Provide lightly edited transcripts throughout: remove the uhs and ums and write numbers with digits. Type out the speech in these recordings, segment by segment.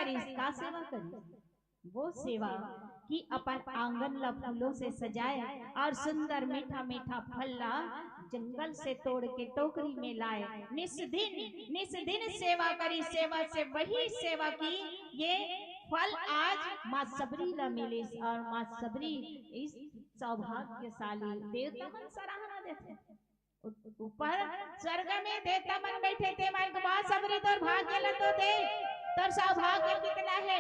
करीस का सेवा करीस वो सेवा कि अपन आंगन ला फूलों से सजाए और सुंदर मीठा मीठा फल ला जंगल से तोड़ के टोकरी में लाए, निस दिन सेवा करी, सेवा से वही सेवा की ये फल आज माँ सबरी ला मिले और माँ सबरी इस सौभाग्यशाली देवता मन सराहना देते ऊपर स्वर्ग में देवता मन बैठे थे मन माँ सबरी तोर भाग्य ला तो दे तोर सौभाग्य कितना है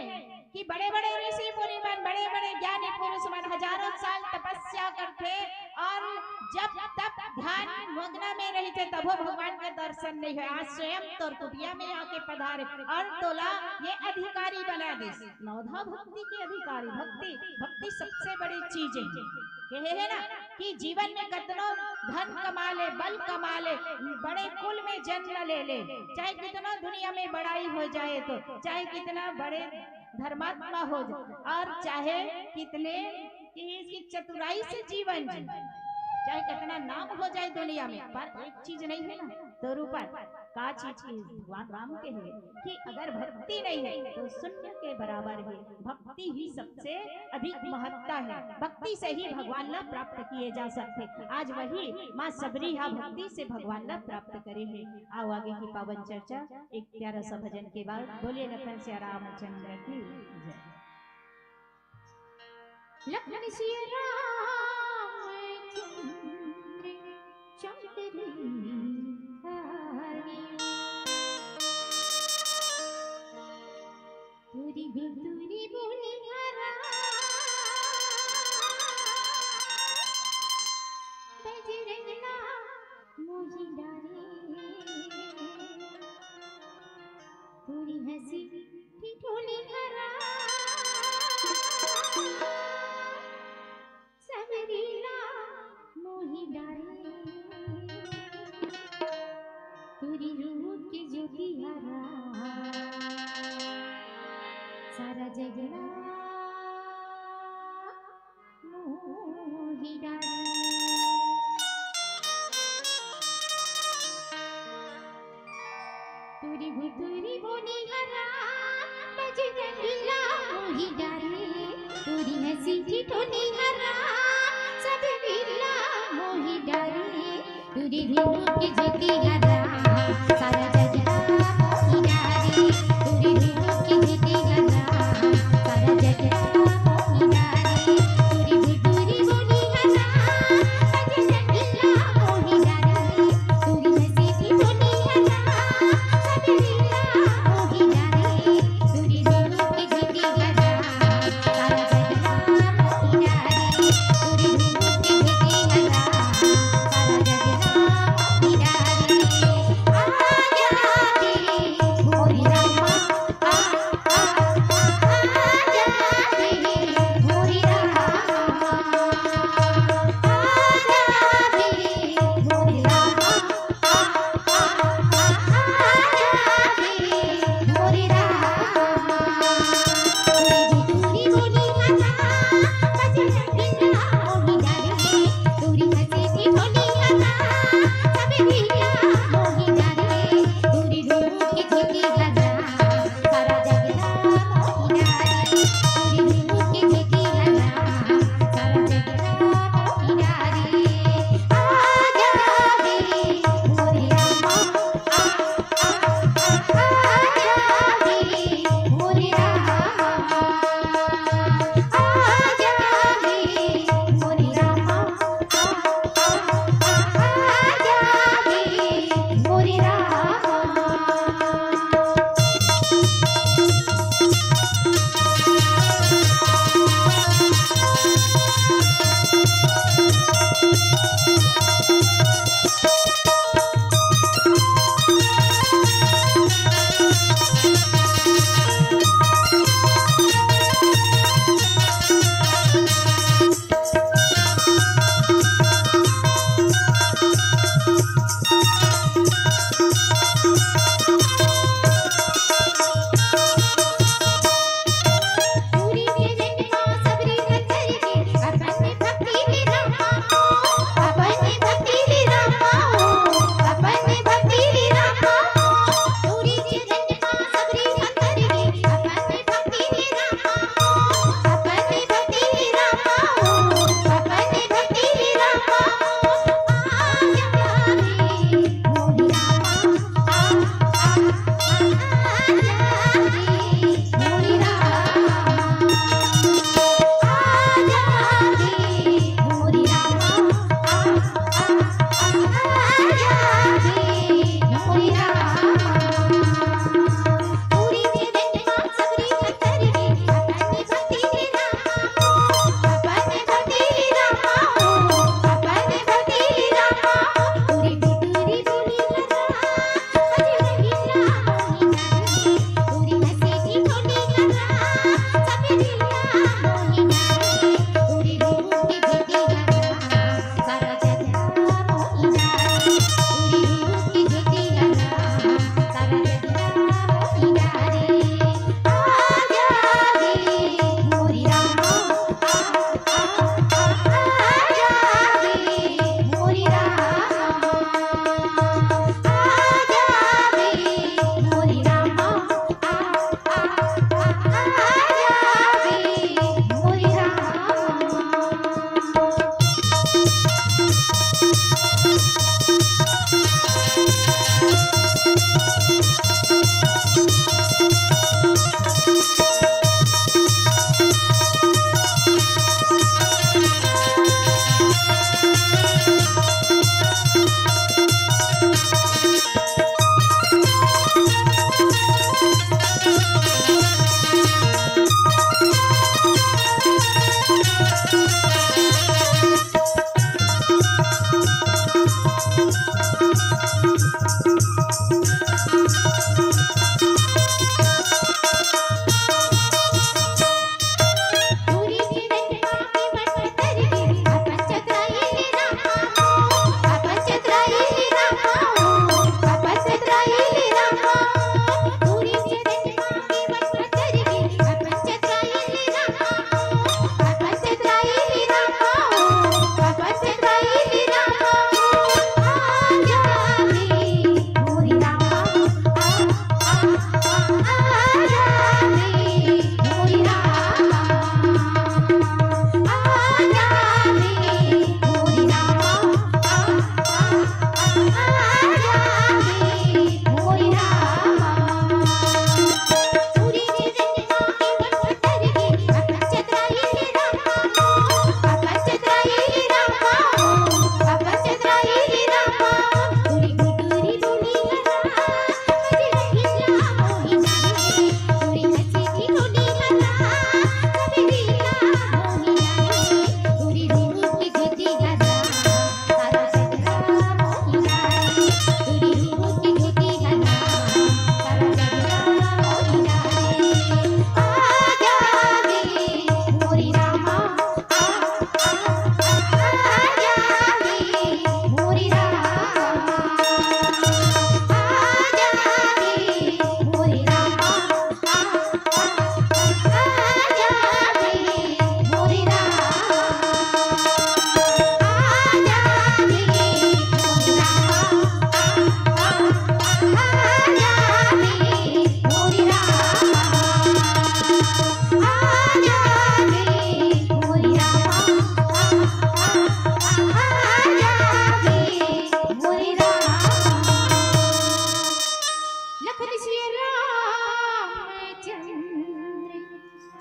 कि बड़े बड़े ऋषि मुनि मन बड़े बड़े ज्ञानी पुरुष मन हजारों साल तपस्या करते और जब तक ध्यान मग्न में रहते तबो भगवान के दर्शन नहीं हुए। आज स्वयं तोर कुटिया में आके पधारे और तोला ये अधिकारी बना दे। नवधा भक्ति की अधिकारी भक्ति सबसे बड़ी चीज है ना कि जीवन में कितना धन कमा ले बल कमा ले बड़े कुल में जन्म ले चाहे कितना दुनिया में बड़ाई हो जाए तो चाहे कितना बड़े धर्मात्मा हो जाए और चाहे कितने इसकी चतुराई से जीवन चाहे कितना नाम हो जाए दुनिया में पर एक चीज नहीं है ना तो ऊपर का चीज की भगवान राम के है कि अगर भक्ति नहीं है तो शून्य के बराबर है। भक्ति ही सबसे अधिक महत्ता है, भक्ति से ही भगवान ला प्राप्त किए जा सकते। आज वही माँ सबरी हा भक्ति से भगवान ला प्राप्त करे है। आओ आगे की पावन चर्चा एक प्यारा सा भजन के बाद बोलिए लखन सिया रामचंद्र की जय। लखन सिया रामचंद्र चंद्री तुरी तुरी बोली हरा बजरंगला मोही डारे तुरी हंसी ठिठोली हरा सबरीला मोही डारे तुरी रूप की ज्योति हरा सारा जगना मोही डारे तुरी भुतुरी बोली हरा बजरंगला मोही डारे तुरी हंसी ठिठोली हरा सबरीला मोही डारे तुरी रूप की ज्योति हरा सारा जगना मोही डारे तुरी रूप की ज्योति हरा सारा जगना मोही डारे तुरी भुतुरी बोली हरा बजरंगला मोही डारे तुरी हंसी ठिठोली हरा सबरीला मोही डारे तुरी रूप की ज्योति हरा सारा जगना मोही डारे तुरी रूप की ज्योति हरा सारा जगना मोही डारे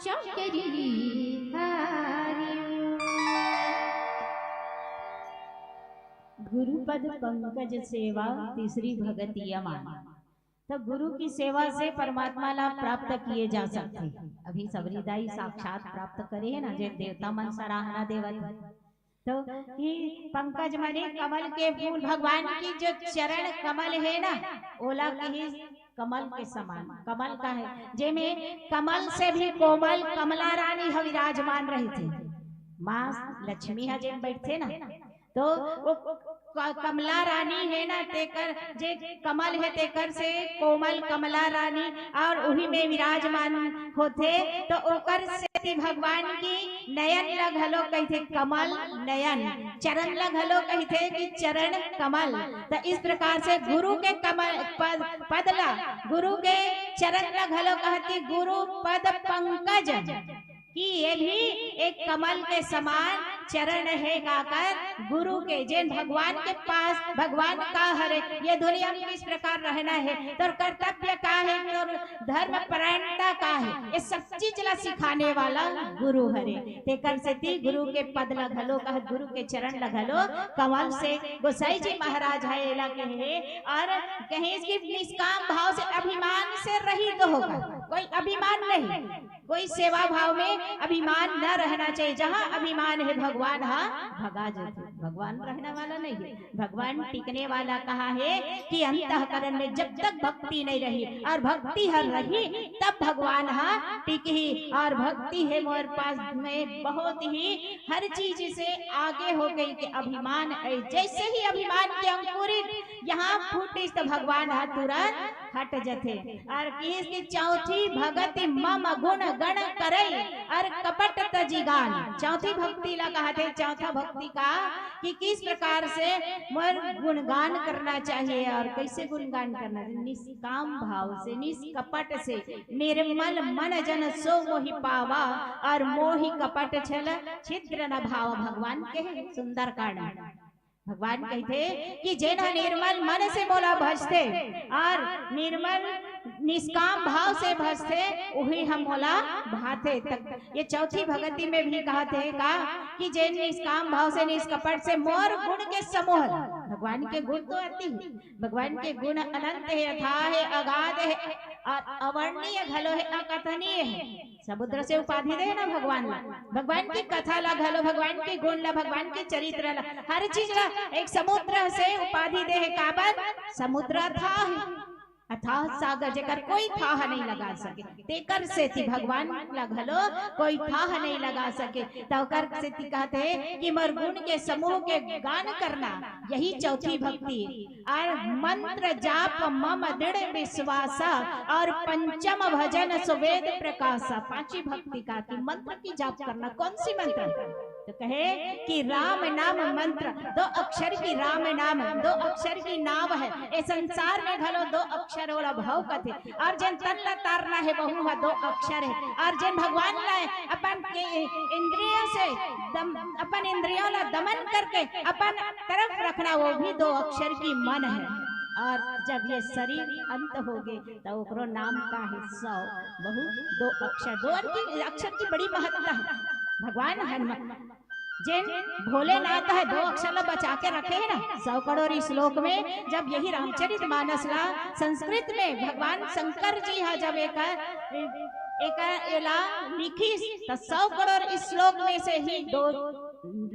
शंकरी हारियो। गुरुपद पंकज सेवा तीसरी भगति यमान। तो गुरु की सेवा से परमात्मा लाभ प्राप्त किए जा सकते। अभी सबरीदाई साक्षात प्राप्त करे है ना, जे देवता मन सराहना देवत। तो कि पंकज माने कमल के फूल, भगवान की जो चरण कमल है ना, ओला की कमल के समान कमल का है, जेमे कमल से भी कोमल कमला रानी विराजमान रही थी। माँ लक्ष्मी है जेम बैठे ना, तो वो कमला रानी है ना, तेकर जे कमल है तेकर से कोमल कमला रानी और उही में विराजमान होते। तो ओकर से भगवान की नयन लगलो कहते कमल नयन, चरण लगलो कहते कि चरण कमल। तो इस प्रकार से गुरु के कमल पदला गुरु के चरण लगलो कहती गुरु पद पंकज, कि ये भी एक कमल के समान चरण है गाकर गुरु के, जिन भगवान के पास भगवान का हरे ये दुनिया में किस प्रकार रहना है, तो कर्तव्य का है, तो धर्म परायणता का है, ये सब चीज ला सिखाने वाला गुरु हरे। तेकर से ती गुरु के पद लगलो कह, गुरु के चरण लगलो कमल से। गोसाई जी महाराज है एला कहे, और कहीं इसकी निष्काम भाव से अभिमान से रहित तो होगा, कोई अभिमान नहीं, कोई सेवा भाव में अभिमान न रहना चाहिए। जहाँ अभिमान है भगवान भगा जाते, भगवान रहने वाला नहीं है, भगवान टिकने वाला कहा है कि अंतःकरण में जब तक भक्ति नहीं रही और भक्ति हर रही तब भगवान टिक ही। और भक्ति है मोर पास में बहुत ही हर चीज से आगे हो गई कि अभिमान जैसे ही अभिमान के अंकुरित यहाँ फूटे तो भगवान तुरंत हट जाते। और इसकी चौथी भगति मम गुण गण करई और कपट तजिगान। चौथी भक्ति ला कहते, चौथा भक्ति का कि किस प्रकार से मोर गुणगान करना चाहिए और कैसे गुणगान करना चाहिए, निष्काम भाव से निष्कपट से। निर्मल मन जन सो मोहि पावा और मोहि कपट छल छिद्र न भाव। भगवान के सुंदर कारण भगवान कहते कि जेना निर्मल मन से मोला भजते और निर्मल निष्काम भाव से भजते वही हम मोला भाते तक। ये चौथी भगति में भी कहते का कि जे निष्काम भाव से निष्कपट से मोर गुण के समूह। भगवान के गुण तो अति है, भगवान के गुण अनंत है, अथाह है, अगाध है और अवर्णीय घलो है, अकथनीय है। समुद्र से उपाधि दे ना भगवान ला, भगवान की कथा ला घलो, भगवान के गुण ला, भगवान के चरित्र ला, हर चीज ला एक समुद्र से उपाधि दे है। काबर समुद्र अथाह सागर जेकर कोई थाह नहीं लगा सके, तेकर से थी भगवान लगलो कोई थाह नहीं लगा सके। तो कर से थी कहते हैं कि मोर गुण के समूह के गान करना यही चौथी भक्ति। और मंत्र जाप मम दृढ़ विश्वासा और पंचम भजन सुवेद प्रकाशा। पांचवी भक्ति का कि मंत्र की जाप करना। कौन सी मंत्र? तो कहे कि राम नाम मंत्र, 2 अक्षर की राम नाम, 2 अक्षर की नाम है। ये संसार में घलो 2 अक्षर वाला भाव कथे, और जिन तन ला तारना है बहु 2 अक्षर है। और जिन भगवान ला अपन इंद्रियों से अपन इंद्रियों ला दमन करके अपन तरफ रखना, वो भी 2 अक्षर की मन है। और जब ये शरीर अंत हो गए तो ओकरो नाम का है 100 बहु 2 अक्षर। 2 अक्षर की बड़ी महत्ता है। भगवान हनुमान जिन भोलेनाथ है 2 अक्षर ला बचा के रखे है ना 100 करोड़ श्लोक में। जब यही रामचरित मानस ला संस्कृत में भगवान शंकर जी है जब एक लिखी तो 100 करोड़ श्लोक में से ही 2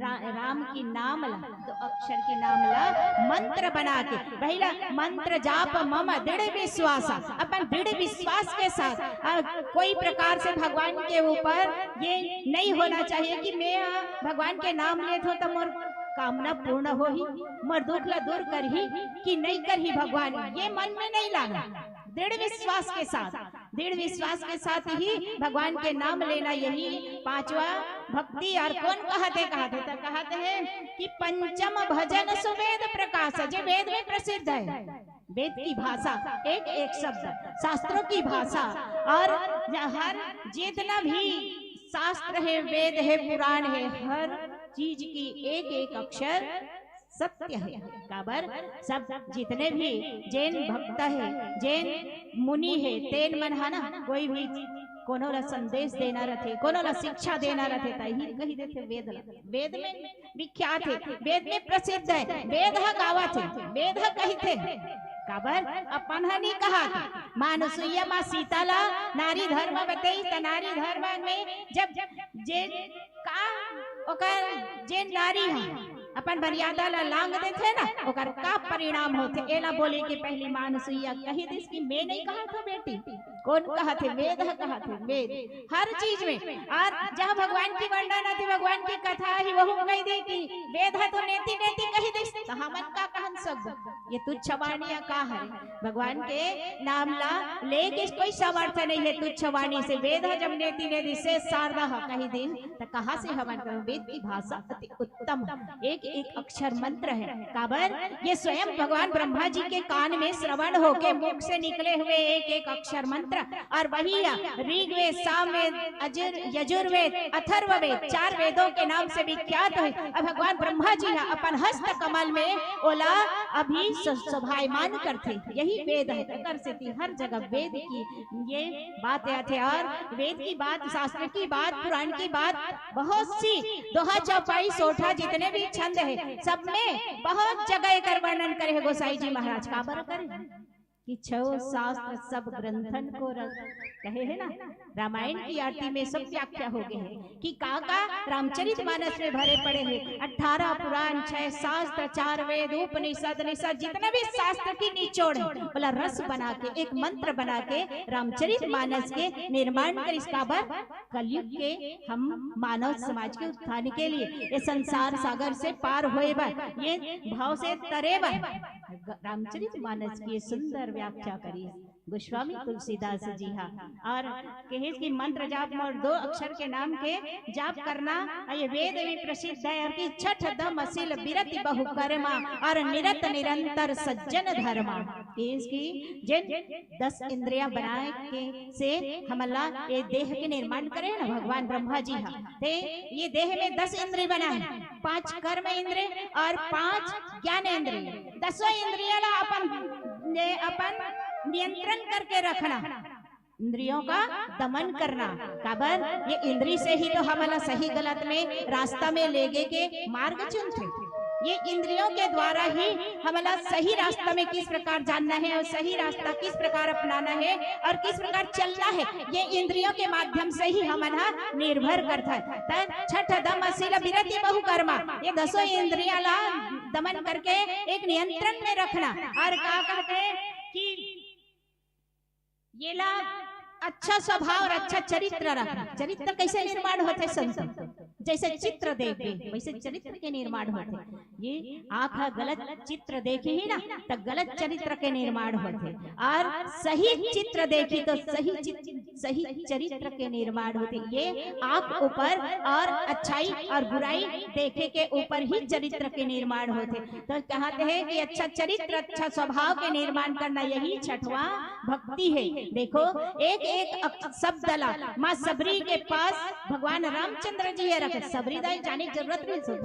राम की नाम ला 2 अक्षर की नाम ला मंत्र बना के पहला मंत्र जाप मम दृढ़ विश्वास। अपन दृढ़ विश्वास के साथ कोई प्रकार से भगवान के ऊपर ये नहीं होना चाहिए कि मैं भगवान के नाम ले तो मोर कामना पूर्ण हो ही, मोर दुख ला दूर कर ही कि नहीं कर ही भगवान, ये मन में नहीं लाना। दृढ़ विश्वास के साथ, दृढ़ विश्वास के साथ ही भगवान के नाम लेना, यही 5वां भक्ति। और कौन कहते तो कहते हैं कि पंचम भजन सुवेद प्रकाश। जो वेद में प्रसिद्ध है, वेद की भाषा एक एक शब्द, शास्त्रों की भाषा, और हर जितना भी शास्त्र है, वेद है, पुराण है, हर चीज की एक एक अक्षर सत्य है। काबर सब जितने भी जैन भक्त है, जैन मुनि है, तेन मन है ना, कोई भी कोनो ला संदेश देना रथे, कोनो ला शिक्षा देना रथे, तही कही देते वेद ला। वेद में विख्यात है, वेद में प्रसिद्ध है, वेद ह गावत है, वेद ह कही थे काबर अपन हनी कहा मानुसुया माँ सीता ला नारी धर्म बताई, त नारी धर्म में जब जे का ओकर जे नारी है अपन मर्यादा ला लांग देथे ना, ओकर का परिणाम होथे एला बोले के पहली मानसुइया कही दिस की मैं नहीं कहा था बेटी, कौन कहा थे? वेद कहा थे, वेद हर चीज में। और जहाँ भगवान की वर्णन आती, भगवान की कथा ही वह कही दी कि वेद है तो नेति नेति कही दिस, तो हमन का कहन सब ये तुच्छ वाणिया का है? भगवान के नाम ला लेके कोई समर्थ नहीं है तुच्छ वाणी से। वेद जब नेति नेति से शारदा कही दी, तो कहाँ से हमन वेद की भाषा अति उत्तम, एक एक अक्षर मंत्र है काबर ये स्वयं भगवान ब्रह्मा जी के कान में श्रवण होके मुख से निकले हुए एक एक अक्षर मंत्र। और वही ऋग्वेद, सामवेद, यजुर्वेद, अथर्ववेद 4 वेदों के नाम से विख्यात है। और भगवान ब्रह्मा जी अपन हस्त कमल में ओला अभी शोभायमान करते, यही वेद है। अगर से हर जगह वेद की ये बात आते, और वेद की बात, शास्त्र की बात, पुराण की बात, बहुत सी दोहा चौपाई सोठा जितने भी छंद है सब में बहुत जगह कर वर्णन करे है गोसाई जी महाराज। काबर करे कि 6 शास्त्र सब ग्रंथन को कहे है ना, रामायण की आरती में सब व्याख्या हो गए हैं कि काका रामचरित मानस में भरे पड़े हैं। 18 पुराण, 6 शास्त्र, 4 वेद, उपनिषद, निषद, जितने भी शास्त्र की निचोड़ है बोला रस बना के, एक मंत्र बना के रामचरित मानस के निर्माण कर। इस काबर कलयुग के हम मानव समाज के उत्थान के लिए, ये संसार सागर से पार होए बा, ये भाव से तरे बा, रामचरित मानस की सुंदर व्याख्या करी गोस्वामी तुलसीदास जी। हाँ, और कहे कि मंत्र जाप और 2 अक्षर के नाम के जाप करना ये वेद में प्रसिद्ध है। और कि छठ दम असिल बिरति बहु कर्मा और निरत निरंतर सज्जन धर्मा। इसकी जिन 10 इंद्रियां बनाए के से हमला ये देह के निर्माण करे ना भगवान ब्रह्मा जी। हाँ, ते ये देह में 10 इंद्रिय बनाए, 5 कर्म इंद्रिय और 5 ज्ञान इंद्रिय। 10 इंद्रियां अपन नियंत्रण करके रखना, इंद्रियों का दमन करना। काबर ये इंद्री से ही तो हमारा सही गलत में रास्ता में लेगे के मार्ग चुनते, ये इंद्रियों के द्वारा ही हमारा सही रास्ता में किस प्रकार जानना है और सही रास्ता किस प्रकार अपनाना है और किस प्रकार चलना है, ये इंद्रियों के माध्यम से ही हमारा निर्भर करता है। छठ दम असील बिरति बहु कर्मा, ये 10 इंद्रियां ला दमन करके एक नियंत्रण में रखना। और क्या कहते हैं कि ये ला अच्छा स्वभाव और अच्छा चरित्र रखना। चरित्र कैसे निर्माण होते? संत जैसे चित्र देखे वैसे चरित्र के निर्माण होते। ये आँखा गलत चित्र देखे ही ना तो गलत चरित्र के निर्माण होते, और सही चित्र देखी तो सही चरित्र के निर्माण होते। ये आँख ऊपर और अच्छाई और बुराई देखे के ऊपर ही चरित्र के निर्माण होते। तो कहते हैं कि अच्छा चरित्र, अच्छा स्वभाव के निर्माण करना यही छठवां भक्ति है। देखो एक एक शब्द ला माँ सबरी के पास भगवान रामचंद्र जी है रखे, सबरी दाई जाने की जरूरत नहीं,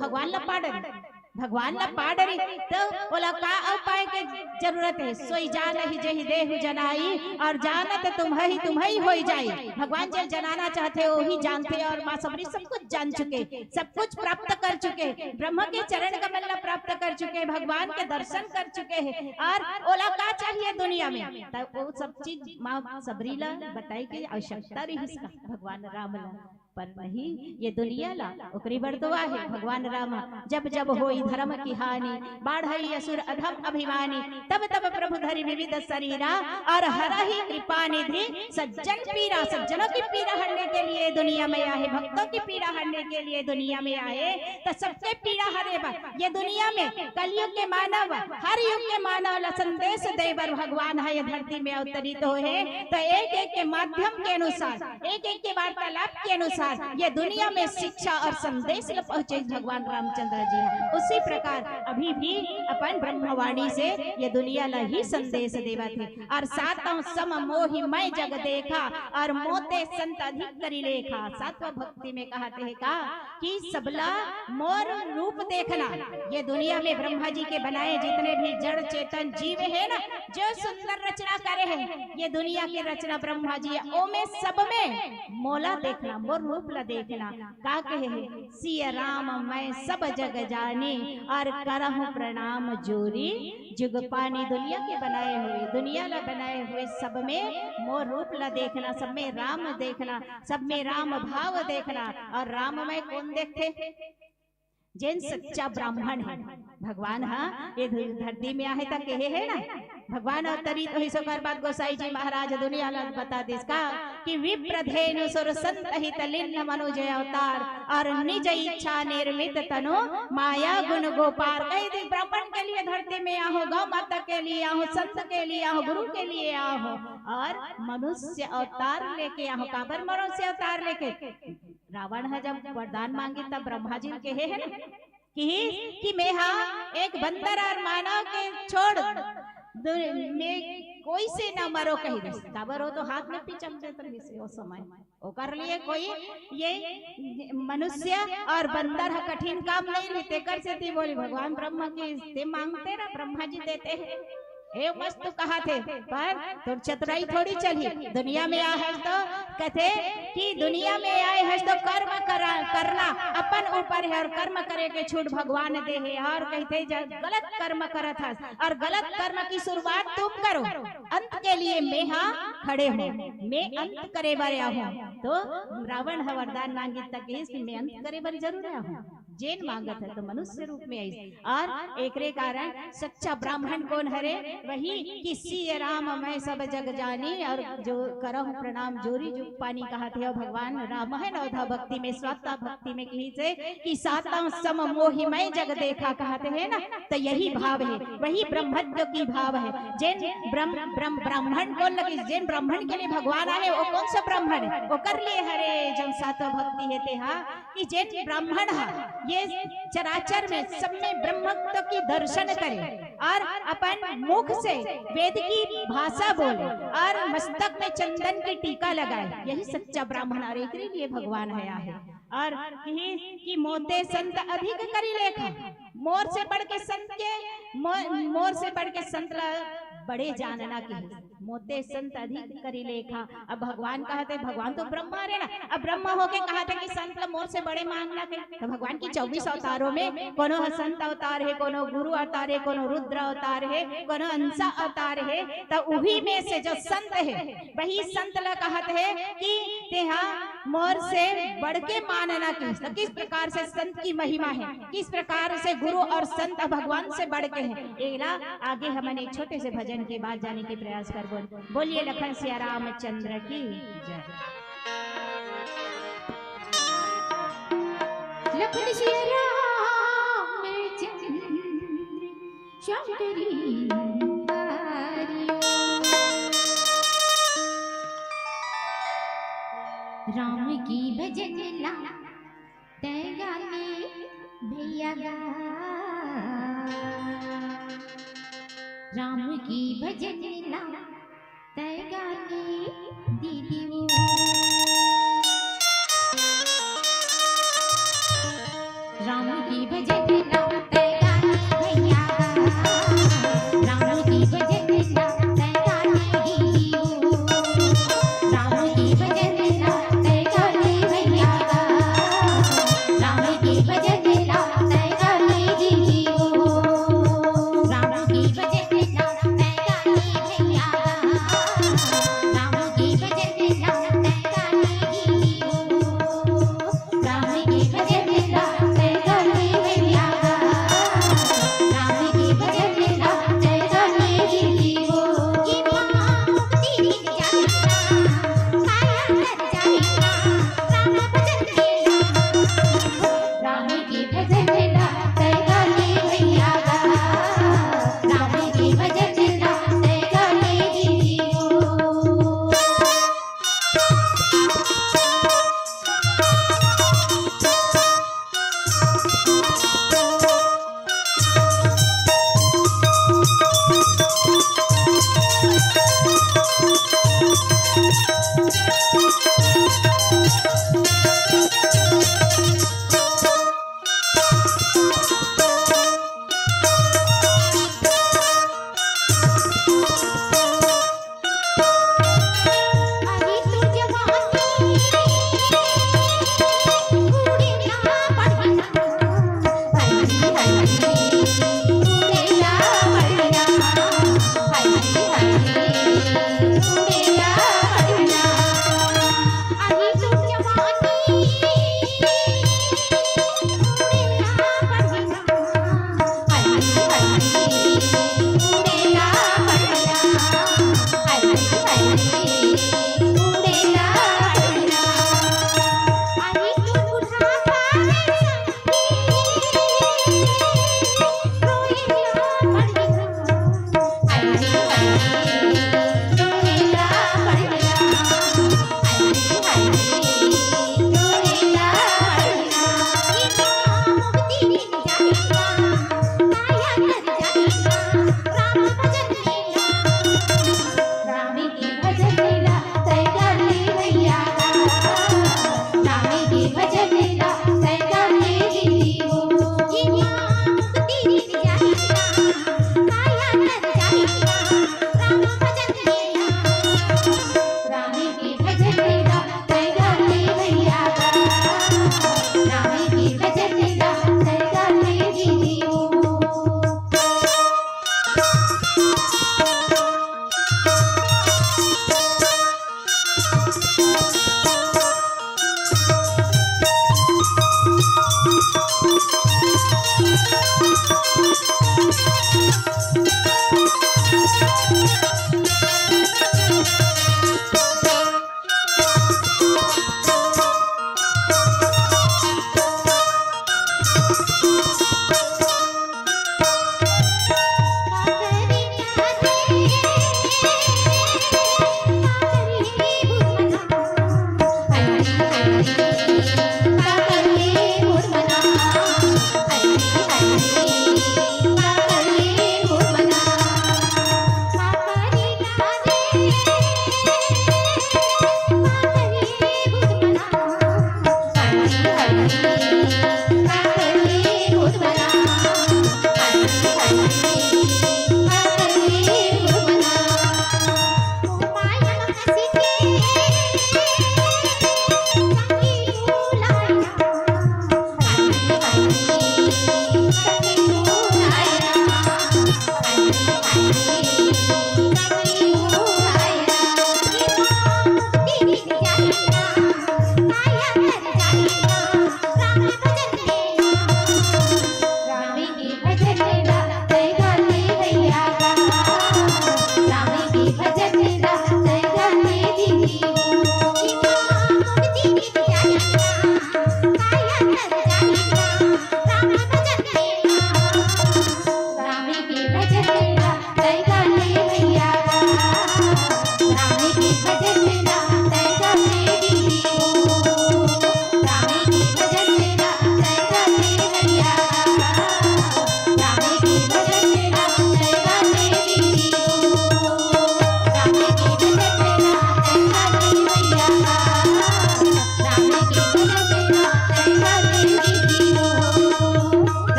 भगवान ला पाडरी तो बोला का उपाय के जरूरत है? सोई जान ही जही देहु जनाई और जानत तुम ही हो जाई। भगवान जब जनाना चाहते हो ही जानते, और माँ सबरी सब कुछ जान चुके, सब कुछ प्राप्त कर चुके, ब्रह्म के चरण कमल प्राप्त कर चुके, भगवान के दर्शन कर चुके हैं। और ओला का चाहिए दुनिया में? तो वो सब चीज माँ सबरी ला बताई की आवश्यकता रही भगवान राम ला, पर नहीं ये दुनिया ला ओकरी बरदुआ है। भगवान राम जब जब होई धर्म की हानि, बाढ़ई असुर अधम अभिमानी, तब तब प्रभु धरि विविध शरीरा और हरहि कृपा निधि सज्जन पीरा। सज्जनों की पीड़ा हरने के लिए दुनिया में आए, भक्तों की पीड़ा हरने के लिए दुनिया में आए, तो सबके पीड़ा हरे बा। ये दुनिया में कलयुग के मानव, हर युग के मानव ला संदेश देवर भगवान है धरती में अवतरित हुए। तो एक एक के माध्यम के अनुसार, एक एक के वार्तालाप के अनुसार ये दुनिया में शिक्षा और संदेश पहुंचे भगवान रामचंद्र जी। उसी प्रकार अभी भी अपन ब्रह्मवाणी से ये दुनिया ला ही संदेश देवा थे। और सातों सम मोहि मैं जग देखा और मोते संत अधिक करी लेखा। सातवां भक्ति में कहते हैं का कि सबला मोर रूप देखना। ये दुनिया में ब्रह्मा जी के बनाए जितने भी जड़ चेतन जीव है ना, जो सुंदर रचना करे हैं, ये दुनिया की रचना ब्रह्मा जी है। ओ में सब में मोला देखना, मोर रूप ला देखना। का कहे है, सिया राम मैं सब जग जानी और करहूं प्रणाम जोरी जुग पानी। दुनिया के बनाए हुए, दुनिया ला बनाए हुए सब में मोर रूप ला देखना, सब में राम देखना, सब में राम भाव देखना। और राम में कौन देखते? जिन सच्चा ब्राह्मण है भगवान। हाँ, ये धरती में आए तक कहे है ना, भगवान अवतरित हुई सोकर बात गोसाई जी महाराज दुनिया ला बता दिसका कि विप्रधेनु सुर संत हित लिन्न मनुज अवतार और निज इच्छा निर्मित तनु माया गुण गोपार। कही थी ब्राह्मण के लिए धरती में आहो, गौ माता के लिए आहो, संत के लिए आहो, गुरु के लिए आहो, और मनुष्य अवतार लेके आहो। काबर मनुष्य अवतार लेके? रावण है जब वरदान मांगी तब ब्रह्मा जी कहे है ना कि मैं हाँ एक बंदर और मानव के छोड़ में कोई से न मरो कही दे। काबर हो तो हाथ में पीछम देते से वो समय वो कर लिए कोई ये मनुष्य और बंदर कठिन काम नहीं लेते कर से थी। बोली भगवान ब्रह्मा की मांगते ना, ब्रह्मा जी देते हैं। हे मस्त कहा थे, पर तो चतुराई थोड़ी चली। दुनिया में आए है तो कहते कि दुनिया में आए है तो कर्म करना अपन ऊपर है, और कर्म करे के छूट भगवान दे है। और कहते गलत कर्म करत है और गलत कर्म की शुरुआत तुम करो, अंत के लिए मैं हाँ खड़े हूँ, मैं अंत करे बारे आऊँ। तो रावण है वरदान मांगी तक कि मैं अंत करे बारे जरूर आऊँ। जैन मांगत है तो मनुष्य रूप में आई। और एकरे कारण सच्चा ब्राह्मण कौन हरे? वही कि सिय राम मैं सब जग जानी और जो करहु प्रणाम जोरी जुग पानी कहा थे। भगवान राम है नवधा भक्ति में, स्वात्ता भक्ति में कही से कि सातम सम मोहि मैं जग देखा कहते हैं ना, तो यही भाव है, वही ब्रह्मत्व की भाव है। जैन ब्राह्मण कौन लगे? जैन ब्राह्मण के लिए भगवान आए, वो कौन सा ब्राह्मण है? वो कर लिए हरे जब सातव भक्ति है ते हा कि जैन ब्राह्मण है ये चराचर में सब में ब्रह्मत्व की दर्शन करे और अपन मुख से वेद की भाषा बोले और मस्तक में चंदन की टीका लगाए, यही सच्चा ब्राह्मण। और एक लिए भगवान है। और कि मोते संत अधिक करी लेखा, मोर से बढ़ के संत के मोर से बढ़ के संत बड़े जानना की मोते संत अधिक करी लेखा। अब भगवान कहते, भगवान तो ब्रह्मा है ना, अब ब्रह्मा होके कहा था कि संत मोर से बड़े मांगना के। तो भगवान की 24 अवतारों में कोनो संत अवतार है, कोनो गुरु अवतार है, कोनो रुद्र अवतार है, कोनो अंसा अवतार है। तो उही में से जो संत है वही संत ला कहते है कि तेहा मोर से बढ़ के मानना की। तो किस प्रकार से संत की महिमा है, किस प्रकार से गुरु और संत भगवान से बढ़ के है। एला आगे हमने एक छोटे से भजन के बाद जाने के प्रयास कर। बोलिए लखन सिया रामचंद्र की जय। लखन सिया रामचंद्र श्याम तेरी बारियों। राम की भजन ला गाने भैया गा, राम की भजन ला गाने दीदी वो। राम की भजन ला गाने भैया गा, राम की भजन ला गाने दीदी वो। राम की भजन ला गाने भैया गा, राम की भजन ला गाने दीदी वो। राम की भजन ला गाने भैया गा, राम की भजन ला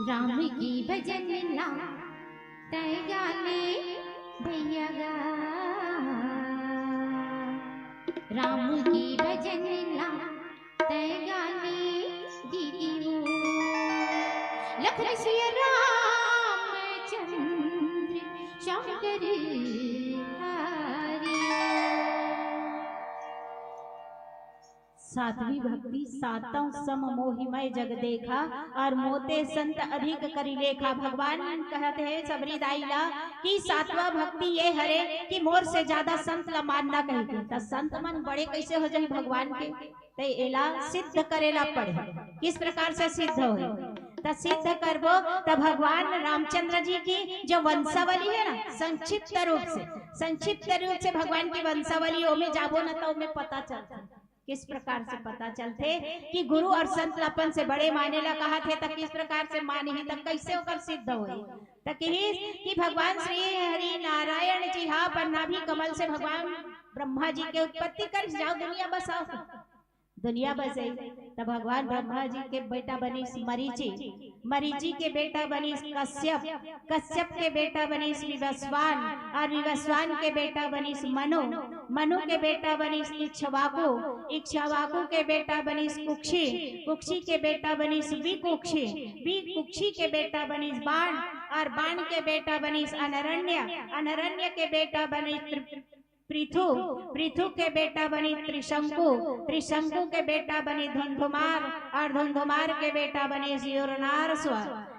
राम की भजन ला तय गाले भैया गा, राम की भजन ला तय गाले दीदी वो, लखन सिया रामचंद्र शंकर हरि। सातवीं भक्ति सातों सम मोहिमय जग देखा और मोते संत अधिक करी लेखा। भगवान कहते हैं सबरी दाईला कि सातवां भक्ति ये हरे कि मोर से ज्यादा संत ला मानना कही। तो संत मन बड़े कैसे हो जाए भगवान के, ते एला सिद्ध करेला पड़े। किस प्रकार से सिद्ध हो तो सिद्ध करबो तो भगवान रामचंद्र जी की जो वंशावली है ना, संक्षिप्त रूप से भगवान की वंशावली में जाबो न तो में पता चलता। किस प्रकार से पता चलते कि गुरु और संत अपन से बड़े माने ला कहा थे, तब किस प्रकार से माने ही तब कैसे होकर सिद्ध हुए। तब कि भगवान श्री हरि नारायण जी हाँ पर नाभि कमल से भगवान ब्रह्मा जी के उत्पत्ति कर जाओ दुनिया बसाओ, दुनिया बसे। तब भगवान ब्रह्मा जी के बेटा बनीस मरीचि, मरीचि के बेटा बनीस कश्यप, कश्यप के बेटा बनीस विवस्वान और विवस्वान के बेटा बनीस मनु, मनु के बेटा बनीस इक्ष्वाकु, इक्ष्वाकु के बेटा बनीस कुक्षी, कुक्षी के बेटा बनीस विकुक्षी, विकुक्षी के बेटा बनीस बाण और बाण के बेटा बनीस अनरण्य, अनरण्य के बेटा बनीस पृथु, पृथु के बेटा बनी त्रिशंकु, त्रिशंकु के बेटा बनी धुंधुमार और धुंधुमार के बेटा बनी योरनार्स्व,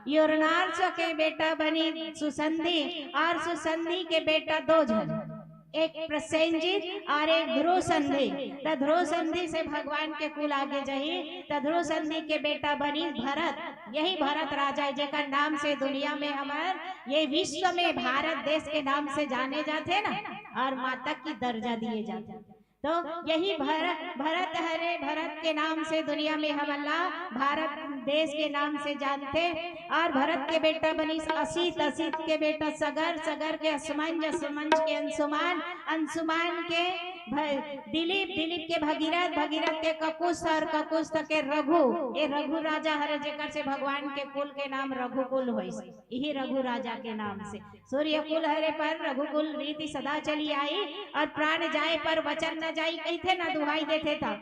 योरनार्स्व के बेटा बनी सुसंधि और सुसंधि के बेटा दो जन, एक प्रसेनजित और एक ध्रुव संधि। तो ध्रुव संधि से भगवान के कुल आगे जाही तो ध्रुव संधि के बेटा बनी भरत। यही भरत राजा जेकर नाम से दुनिया में हमार ये विश्व में भारत देश के नाम से जाने जाते ना और माता की दर्जा दिए जाते। तो यही भरत हरे, भरत के नाम से दुनिया में हम अल्लाह भारत देश के नाम से जानते। और भरत के बेटा बनी असित, असित के बेटा सगर, सगर के असमंज, असमंज के अंशुमान, अंशुमान के दिलीप, दिलीप के भगीरथ, भगीरथ के ककुस्थ और ककुस्थ के रघु। ये रघु राजा हरे जेकर से भगवान के कुल के नाम रघुकुल होइस, यही रघु राजा के नाम से। सूर्य कुल हरे पर रघुकुल रीति सदा चली आई और प्राण जाए पर वचन न जाई कहते ना दुहाई देते था।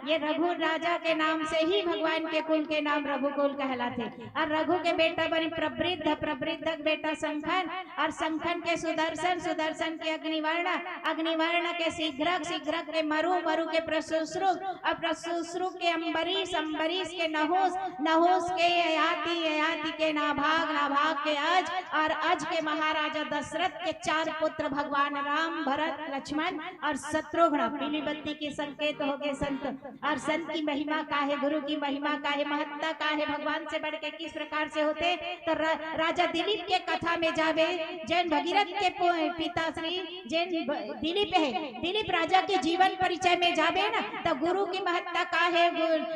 ये रघु राजा के नाम से ही भगवान के कुल के नाम रघुकुल कहलाते। और रघु के बेटा बनी प्रवृद्ध, प्रवृद्ध के बेटा शंखन और शंखन के सुदर्शन, सुदर्शन के अग्निवर्ण, अग्निवर्ण के शीघ्रक, शीघ्रक के मरु, मरु के प्रसुश्रु और प्रसुश्रु के अम्बरीश, अम्बरीश के नहुस, नहुस के ययाति, ययाति के नाभाग, नाभाग के अज और अज के महाराजा दशरथ के चार पुत्र भगवान राम, भरत, लक्ष्मण और शत्रुघ्न। पीली बत्ती के संकेत हो गए संत। और संत की महिमा का है, गुरु की महिमा का है, महत्ता का है, भगवान से बढ़ के किस प्रकार से होते। तो राजा दिलीप के कथा में जावे, जैन भगीरथ के पिता श्री जैन दिलीप है, दिलीप राजा के जीवन परिचय में जावे ना तो गुरु की महत्ता का है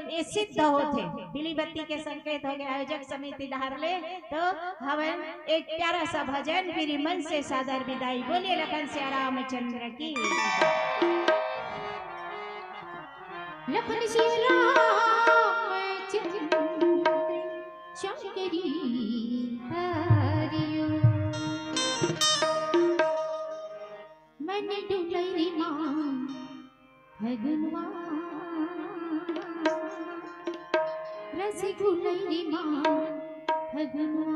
ये सिद्ध होते। पीली बत्ती के संकेत हो गए। आयोजक समिति धार ले तो हवन एक प्यारा सा भजन फिर मन से सादर विदाई। बोलिए लखन सिया रामचंद्र की, लखन सिया रामचंद्र शंकरी हरियो, मन डुलई मां भगनवा, रस घुलई मां भगनवा,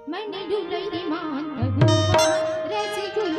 मन डुलई मां भगनवा, रस घुलई